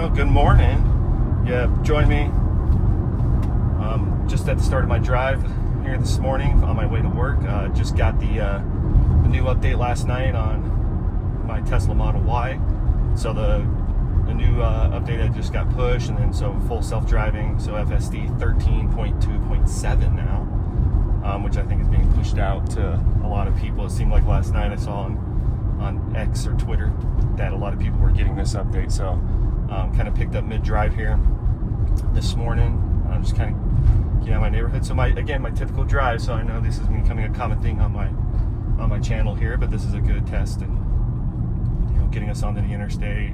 Well, good morning. Yeah, join me just at the start of my drive here this morning on my way to work. Just got the new update last night on my Tesla Model Y. So the new update that just got pushed, and then so full self-driving, so FSD 13.2.7 now, which I think is being pushed out to a lot of people. It seemed like last night I saw on X or Twitter that a lot of people were getting this update. So kind of picked up mid-drive here this morning. I'm just kind of getting out of my neighborhood. So my typical drive. So I know this is becoming a common thing on my channel here, but this is a good test, and getting us onto the interstate.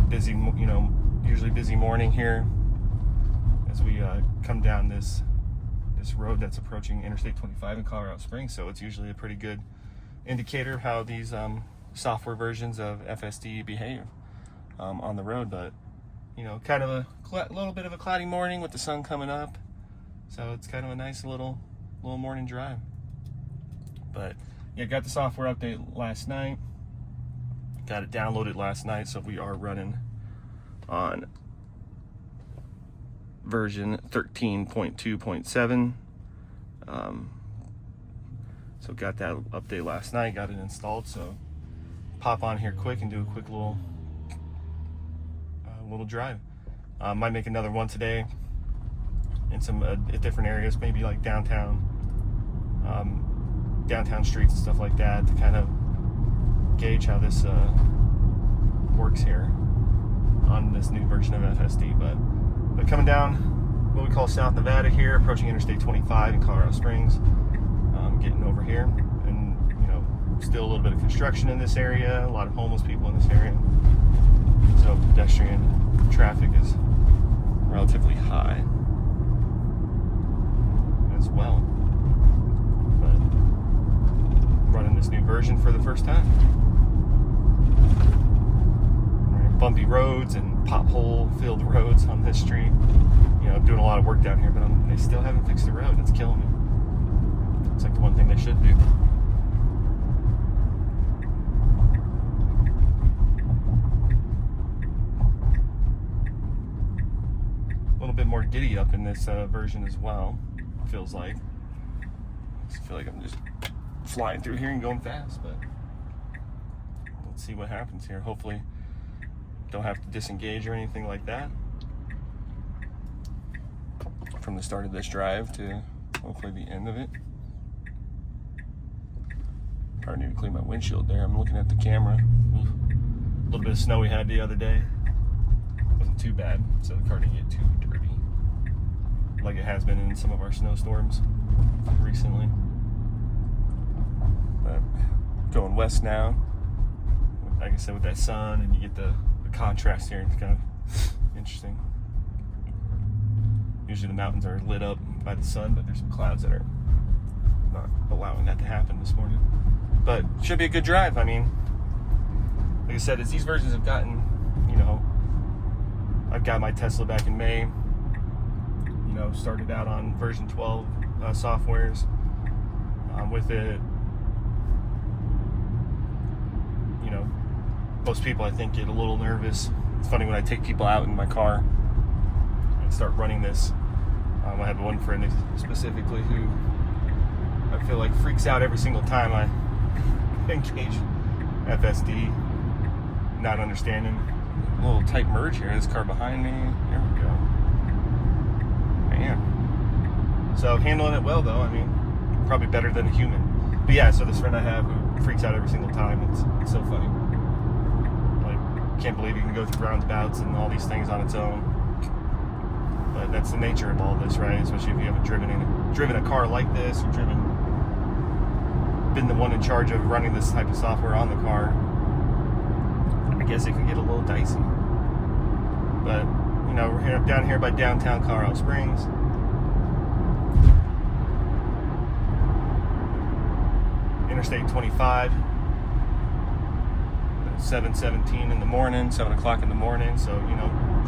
Busy, usually busy morning here as we come down this road that's approaching Interstate 25 in Colorado Springs. So it's usually a pretty good indicator of how these software versions of FSD behave on the road. But kind of a little bit of a cloudy morning with the sun coming up, so it's kind of a nice little morning drive. But yeah, got the software update last night. Got it downloaded last night, so we are running on version 13.2.7. So got that update last night, got it installed. So pop on here quick and do a quick little drive. Might make another one today in some different areas, maybe like downtown streets and stuff like that, to kind of gauge how this works here on this new version of FSD. But coming down what we call South Nevada here, approaching Interstate 25 in Colorado Springs, getting over here, and still a little bit of construction in this area, a lot of homeless people in this area, so pedestrian traffic is relatively high as well. But running this new version for the first time. Bumpy roads and pothole-filled roads on this street. Doing a lot of work down here, but they still haven't fixed the road. It's killing me. It's like the one thing they should do. A little bit more giddy up in this version as well. Feels like. I feel like I'm just flying through here and going fast, but let's see what happens here. Hopefully don't have to disengage or anything like that from the start of this drive to hopefully the end of it. Probably need to clean my windshield there. I'm looking at the camera. A little bit of snow we had the other day. Wasn't too bad, so the car didn't get too dirty like it has been in some of our snowstorms recently. But going west now, like I said, with that sun, and you get the contrast here, it's kind of interesting. Usually the mountains are lit up by the sun, but there's some clouds that are not allowing that to happen this morning. But should be a good drive. I mean, like I said, as these versions have gotten, I've got my Tesla back in May, started out on version 12 softwares. With it, most people I think get a little nervous. It's funny when I take people out in my car and start running this. I have one friend specifically who I feel like freaks out every single time I engage FSD, not understanding. A little tight merge here. This car behind me. There we go. Man. So handling it well though. I mean, probably better than a human. But yeah, so this friend I have who freaks out every single time. It's so funny. Can't believe you can go through roundabouts and all these things on its own. But that's the nature of all this, right? Especially if you haven't driven a car like this, or been the one in charge of running this type of software on the car. I guess it can get a little dicey. But we're down here by downtown Colorado Springs. Interstate 25. 7:17 in the morning, 7 o'clock in the morning, so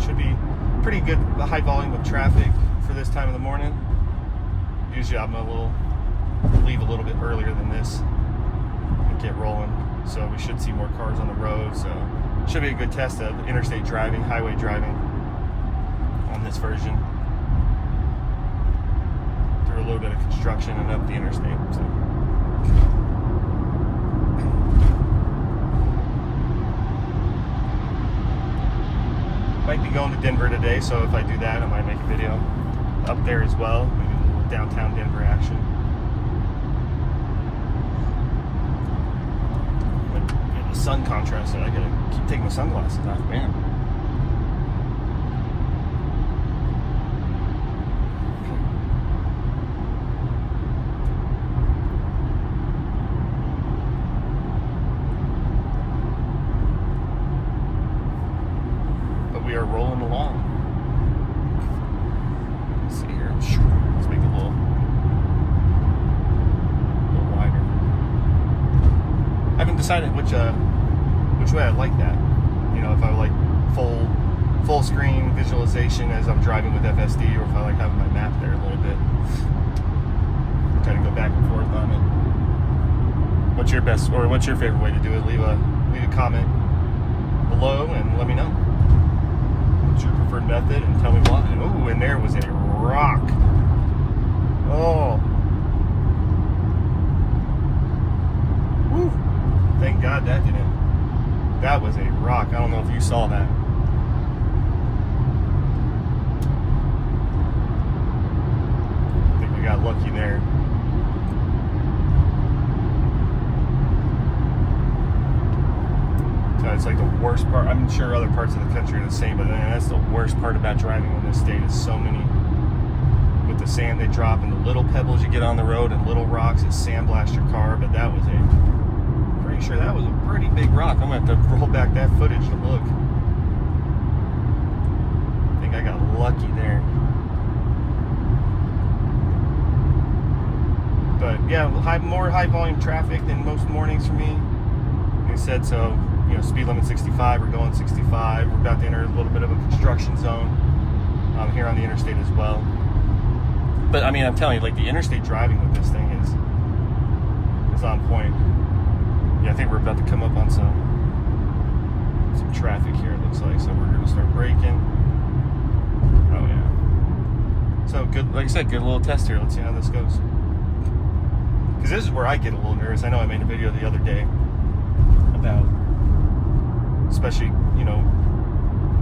should be pretty good, a high volume of traffic for this time of the morning. Usually I'm leave a little bit earlier than this and get rolling, so we should see more cars on the road. So should be a good test of interstate driving, highway driving on this version. Through a little bit of construction and up the interstate. So. Might be going to Denver today, so if I do that, I might make a video up there as well. Maybe a little downtown Denver action. But, the sun contrast, I gotta keep taking my sunglasses off, man. We are rolling along. Let's see here. Let's make it a little wider. I haven't decided which way I like that. You know, if I like full screen visualization as I'm driving with FSD, or if I like having my map there a little bit. Kind of go back and forth on it. What's your favorite way to do it? Leave a comment below and let me know your preferred method and tell me why. Oh, and there was a rock. Oh. Woo. Thank God that didn't. That was a rock. I don't know if you saw that. I think we got lucky there. It's like the worst part. I'm sure other parts of the country are the same, but man, that's the worst part about driving in this state is so many, with the sand they drop and the little pebbles you get on the road and little rocks, it sandblast your car. But that was pretty sure that was a pretty big rock. I'm gonna have to roll back that footage to look. I think I got lucky there. But yeah, more high volume traffic than most mornings for me. Like I said, so. You know, speed limit 65, we're going 65. We're about to enter a little bit of a construction zone here on the interstate as well. But I mean, I'm telling you, like, the interstate driving with this thing is on point. Yeah, I think we're about to come up on some traffic here, it looks like. So we're going to start braking. Oh yeah. So good, like I said, good little test here. Let's see how this goes. Because this is where I get a little nervous. I know I made a video the other day about, especially, you know,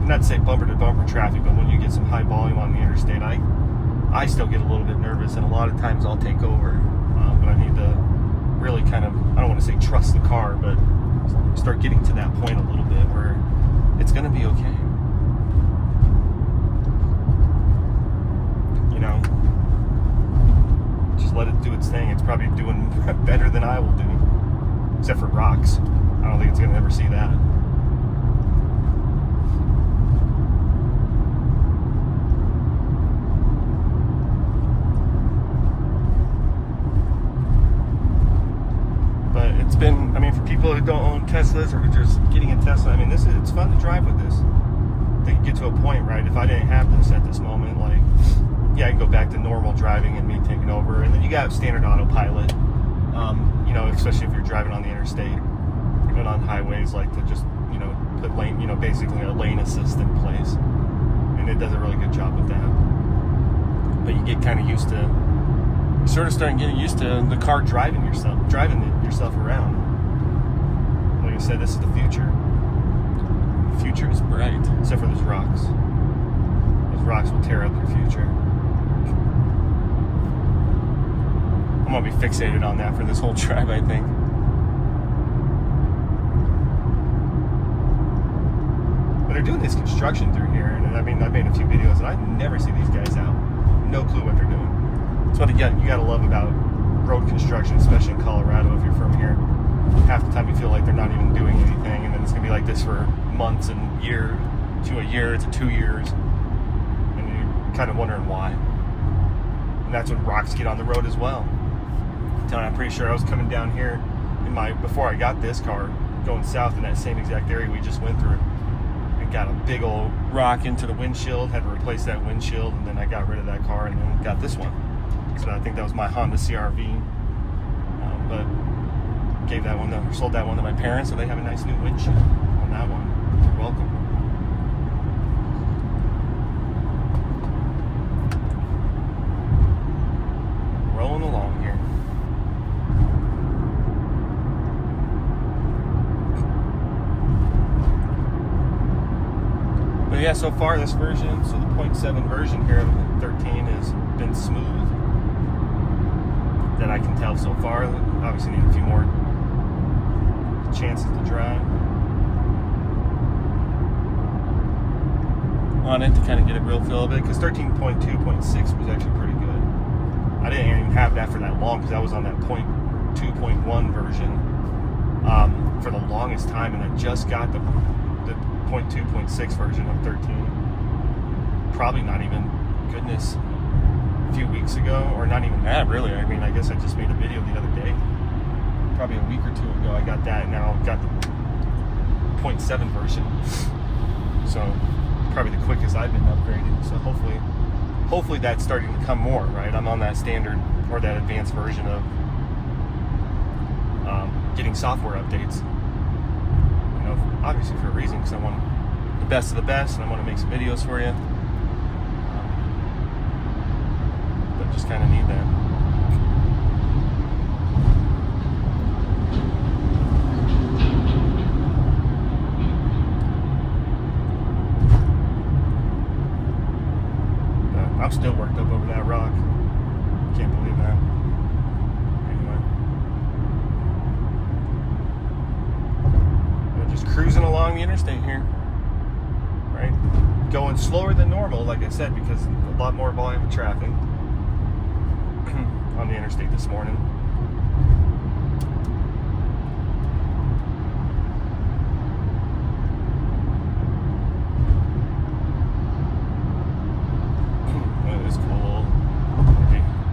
not to say bumper to bumper traffic, but when you get some high volume on the interstate, I still get a little bit nervous, and a lot of times I'll take over. But I need to really kind of, I don't want to say trust the car, but start getting to that point a little bit where it's going to be okay. You know, just let it do its thing. It's probably doing better than I will do, except for rocks. I don't think it's going to ever see that. But it's been, I mean, for people who don't own Teslas or just getting a Tesla, I mean, it's fun to drive with this. I think you get to a point, right? If I didn't have this at this moment, like, yeah, I can go back to normal driving and me taking over. And then you got standard autopilot, you know, especially if you're driving on the interstate. Even on highways, like to just, you know, put lane, you know, basically a lane assist in place. And it does a really good job with that. But you get kind of used to, you sort of start getting used to the car driving yourself around. Like I said, this is the future. The future is bright, except for those rocks. Those rocks will tear up your future. I'm gonna be fixated on that for this whole drive, I think. But they're doing this construction through here, and I mean, I made a few videos, and I never see these guys out. No clue what they're doing. That's what, again, you gotta love about road construction, especially in Colorado. If you're from here, half the time you feel like they're not even doing anything, and then it's gonna be like this for months and a year to 2 years, and you're kind of wondering why. And that's when rocks get on the road as well. I'm pretty sure I was coming down here before I got this car, going south in that same exact area we just went through. I got a big old rock into the windshield, had to replace that windshield, and then I got rid of that car and then got this one. So I think that was my Honda CR-V, but sold that one to my parents, so they have a nice new windshield on that one. welcome. Rolling along here. But yeah, so far this version, so the 0.7 version here of 13 has been smooth. That I can tell so far. Obviously need a few more chances to drive on it to kind of get a real feel of it, because 13.2.6 was actually pretty good. I didn't even have that for that long because I was on that 0.2.1 version for the longest time, and I just got the 0.2.6 version of 13 probably not even, goodness, a few weeks ago, or not even that really. I mean, I guess I just made a video the other day, probably a week or two ago. I got that, and now I've got the 0.7 version, so probably the quickest I've been upgraded. So hopefully that's starting to come more, right? I'm on that standard or that advanced version of getting software updates, you know, obviously for a reason, because I want the best of the best and I want to make some videos for you, but just kind of need that. I'm still worked up over that rock. Can't believe that. Anyway. We're just cruising along the interstate here. Right? Going slower than normal, like I said, because a lot more volume of traffic on the interstate this morning.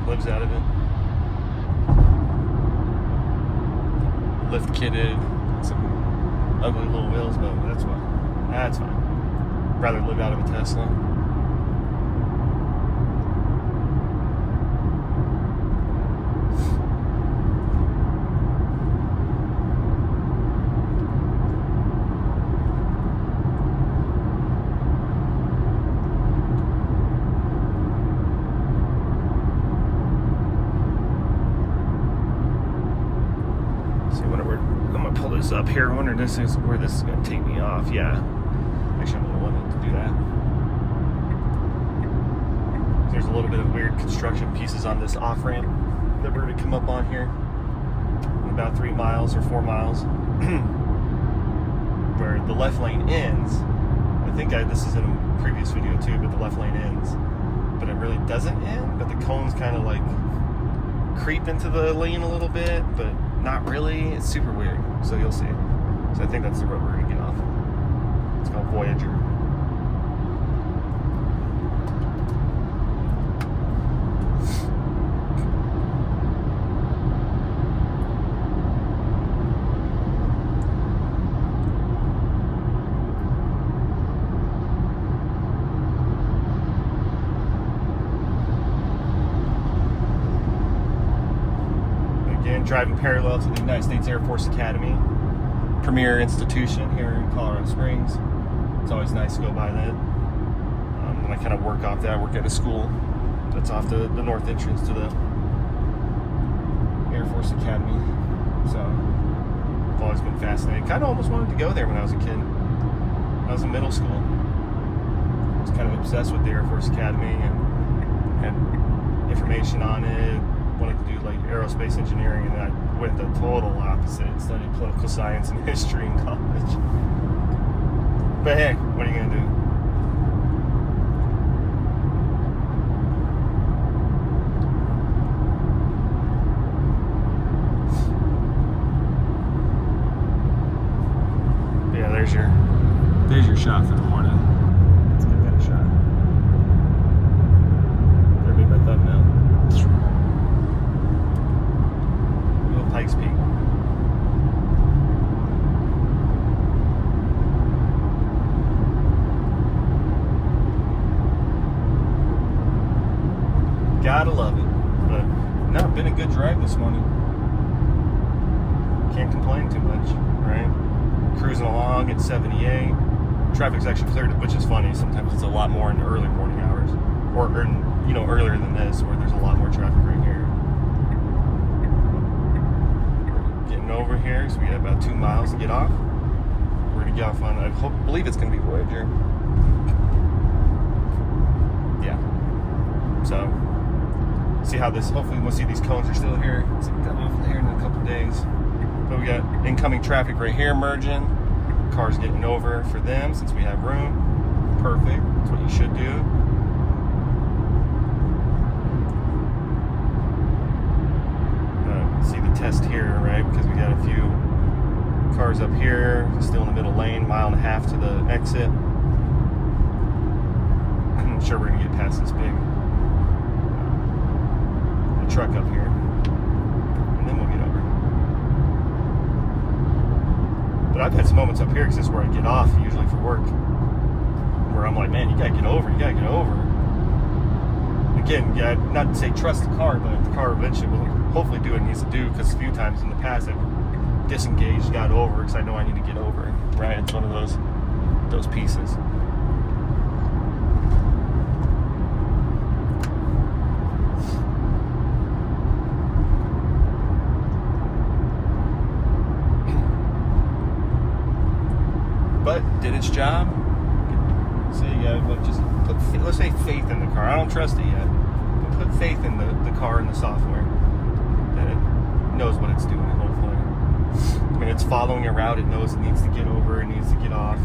Lives out of it. Lift kitted, some ugly little wheels, but that's fine. That's fine. Rather live out of a Tesla. Up here, I wonder this is where this is going to take me off. Yeah, actually I'm going to want to do that. There's a little bit of weird construction pieces on this off ramp that we're going to come up on here in about 3 miles or 4 miles where the left lane ends. I think this is in a previous video too, but the left lane ends, but it really doesn't end, but the cones kind of like creep into the lane a little bit, but not really. It's super weird, so you'll see. So I think that's the road we're gonna get off. It's called Voyager. Driving parallel to the United States Air Force Academy, premier institution here in Colorado Springs. It's always nice to go by that. And I kind of work off that. I work at a school that's off the north entrance to the Air Force Academy. So I've always been fascinated. Kind of almost wanted to go there when I was a kid. When I was in middle school, I was kind of obsessed with the Air Force Academy and had information on it. Wanted to do like aerospace engineering, and then I went the total opposite. Studied political science and history in college. But hey, what are you gonna do? Yeah, there's your shot for the morning. Let's get that shot. There'll be my thumbnail. Pikes Peak. Gotta love it. But no, been a good drive this morning. Can't complain too much, right? Cruising along at 78. traffic's actually cleared, which is funny. Sometimes it's a lot more in the early morning hours, or you know, earlier than this, where there's a lot more traffic right here. Getting over here, so we got about 2 miles to get off. We're gonna get off on, believe it's gonna be Voyager. Yeah. So, see how this, hopefully we'll see these cones are still here. So we got off there in a couple days. But we got incoming traffic right here merging. Cars getting over for them since we have room. Perfect. That's what you should do. See the test here, right? Because we got a few cars up here, still in the middle lane, 1.5 miles to the exit. I'm sure we're gonna get past this big truck up here, and then we'll get over. But I've had some moments up here because this is where I get off usually for work, where I'm like, man, you gotta get over, you gotta get over. Again, yeah, not to say trust the car, but the car eventually will hopefully do what it needs to do, because a few times in the past I've disengaged, got over because I know I need to get over, right? It's one of those pieces. But did its job. So you gotta just put, let's say, faith in the car. I don't trust it yet, but put faith in the car and the software that it knows what it's doing. Hopefully, I mean, it's following a route. It knows it needs to get over. It needs to get off.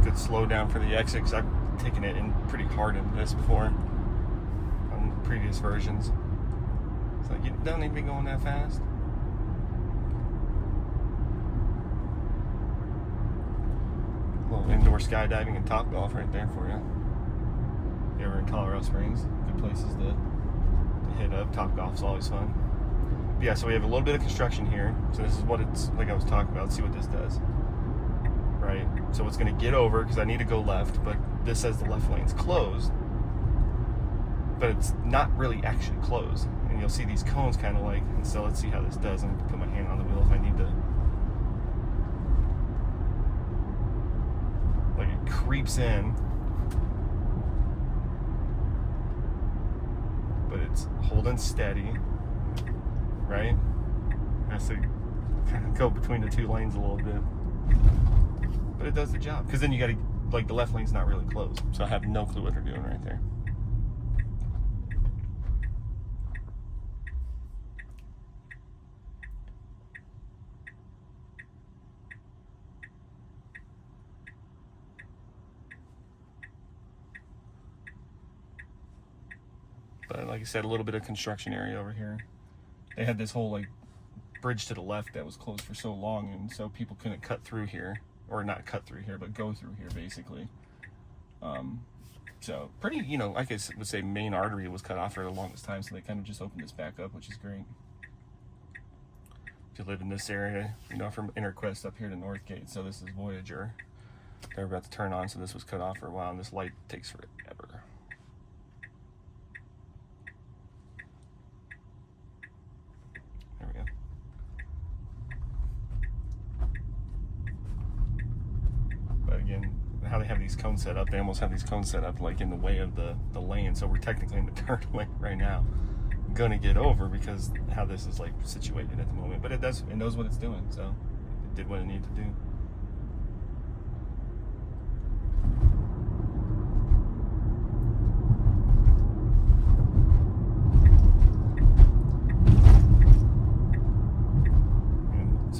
Good slow down for the exit, because I've taken it in pretty hard in this before. Previous versions. It's like, you don't need to be going that fast. A little indoor skydiving and Topgolf right there for you. If you're ever in Colorado Springs, good places to hit up. Topgolf's always fun. But yeah, so we have a little bit of construction here. So this is what it's like I was talking about. Let's see what this does. Right? So it's going to get over because I need to go left, but this says the left lane's closed. But it's not really actually closed, and you'll see these cones kind of like, and so let's see how this does. I'm going to put my hand on the wheel if I need to. Like, it creeps in, but it's holding steady, right? Has to kind of go between the two lanes a little bit, but it does the job, because then you got to, like, the left lane's not really closed, so I have no clue what they're doing right there. But like I said, a little bit of construction area over here. They had this whole like bridge to the left that was closed for so long, and so people couldn't cut through here, or not cut through here, but go through here basically. So pretty, you know, I guess would say main artery was cut off for the longest time, so they kind of just opened this back up, which is great. If you live in this area, you know, from Interquest up here to Northgate, so this is Voyager. They're about to turn on, so this was cut off for a while, and this light takes forever. There we go. But again, how they have these cones set up, they almost have these cones set up like in the way of the lane, so we're technically in the turn lane right now. I'm gonna get over because how this is like situated at the moment, but it knows what it's doing, so it did what it needed to do.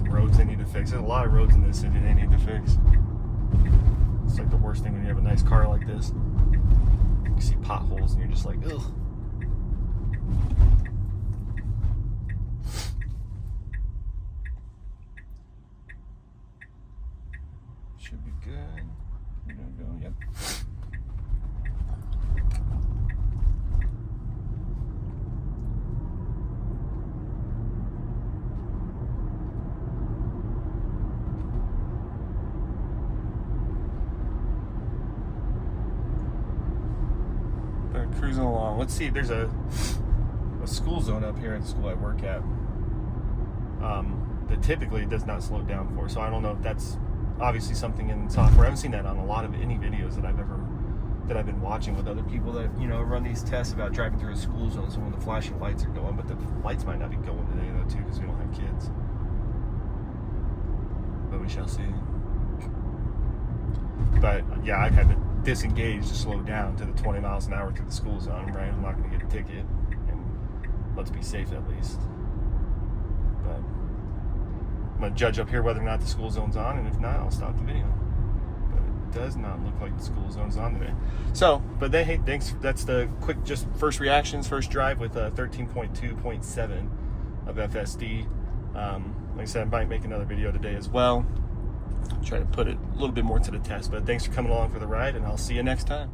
Roads they need to fix. There's a lot of roads in this city they need to fix. It's like the worst thing when you have a nice car like this. You see potholes and you're just like, ugh. Should be good. We're gonna go, yep. Cruising along. Let's see. There's a a school zone up here at the school I work at that typically does not slow down for. So I don't know if that's obviously something in software. I haven't seen that on a lot of any videos that I've been watching with other people that, you know, run these tests about driving through a school zone. So when the flashing lights are going, but the lights might not be going today though too, because we don't have kids. But we shall see. But yeah, I've had to disengage to slow down to the 20 miles an hour through the school zone, right? I'm not going to get a ticket, and let's be safe at least. But I'm going to judge up here whether or not the school zone's on, and if not, I'll stop the video. But it does not look like the school zone's on today. So, but hey, thanks. That's the quick, just first reactions, first drive with 13.2.7 of FSD. Like I said, I might make another video today as well. Try to put it a little bit more to the test. But thanks for coming along for the ride, and I'll see you next time.